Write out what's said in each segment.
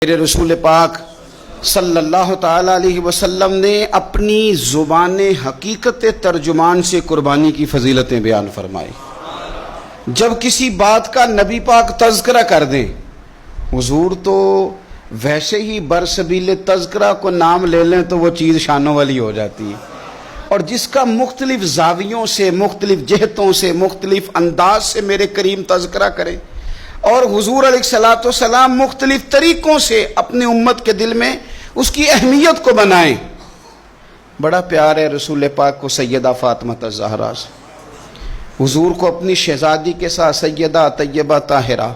میرے رسول پاک صلی اللہ تعالیٰ علیہ وسلم نے اپنی زبان حقیقت ترجمان سے قربانی کی فضیلتیں بیان فرمائی۔ جب کسی بات کا نبی پاک تذکرہ کر دیں، حضور تو ویسے ہی برسبیل تذکرہ کو نام لے لیں تو وہ چیز شانوں والی ہو جاتی ہے، اور جس کا مختلف زاویوں سے، مختلف جہتوں سے، مختلف انداز سے میرے کریم تذکرہ کریں، اور حضور علیہ السلام مختلف طریقوں سے اپنی امت کے دل میں اس کی اہمیت کو بنائیں۔ بڑا پیار ہے رسول پاک کو سیدہ فاطمہ الزہرا سے، حضور کو اپنی شہزادی کے ساتھ سیدہ طیبہ طاہرہ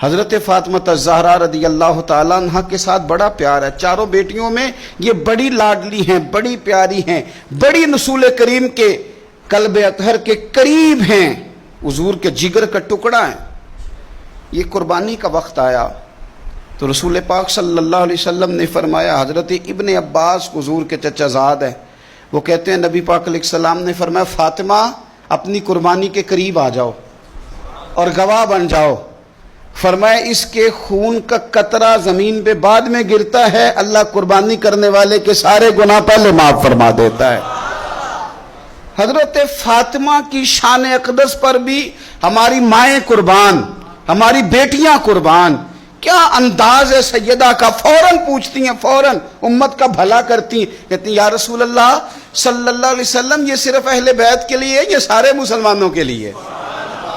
حضرت فاطمہ الزہرا رضی اللہ تعالیٰ عنہ کے ساتھ بڑا پیار ہے۔ چاروں بیٹیوں میں یہ بڑی لاڈلی ہیں، بڑی پیاری ہیں، بڑی رسول کریم کے قلب اطہر کے قریب ہیں، حضور کے جگر کا ٹکڑا ہیں۔ یہ قربانی کا وقت آیا تو رسول پاک صلی اللہ علیہ وسلم نے فرمایا، حضرت ابن عباس حضور کے چچا زاد ہیں، وہ کہتے ہیں نبی پاک علیہ السلام نے فرمایا فاطمہ اپنی قربانی کے قریب آ جاؤ اور گواہ بن جاؤ۔ فرمایا اس کے خون کا قطرہ زمین پہ بعد میں گرتا ہے، اللہ قربانی کرنے والے کے سارے گناہ پہلے معاف فرما دیتا ہے۔ حضرت فاطمہ کی شان اقدس پر بھی ہماری مائیں قربان، ہماری بیٹیاں قربان، کیا انداز ہے سیدہ کا، فوراً پوچھتی ہیں، فوراً امت کا بھلا کرتی ہیں، کہتی ہیں یا رسول اللہ صلی اللہ علیہ وسلم یہ صرف اہل بیت کے لیے ہے، یہ سارے مسلمانوں کے لیے؟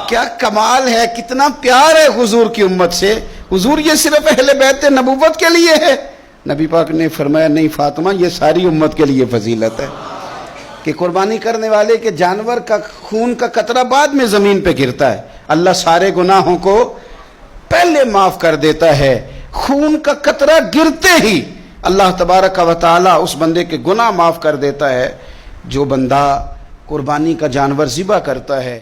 کیا کمال ہے، کتنا پیار ہے حضور کی امت سے۔ حضور یہ صرف اہل بیت نبوت کے لیے ہے؟ نبی پاک نے فرمایا نہیں فاطمہ، یہ ساری امت کے لیے فضیلت ہے کہ قربانی کرنے والے کے جانور کا خون کا قطرہ بعد میں زمین پہ گرتا ہے، اللہ سارے گناہوں کو پہلے معاف کر دیتا ہے۔ خون کا قطرہ گرتے ہی اللہ تبارک و تعالی اس بندے کے گناہ معاف کر دیتا ہے جو بندہ قربانی کا جانور ذبح کرتا ہے۔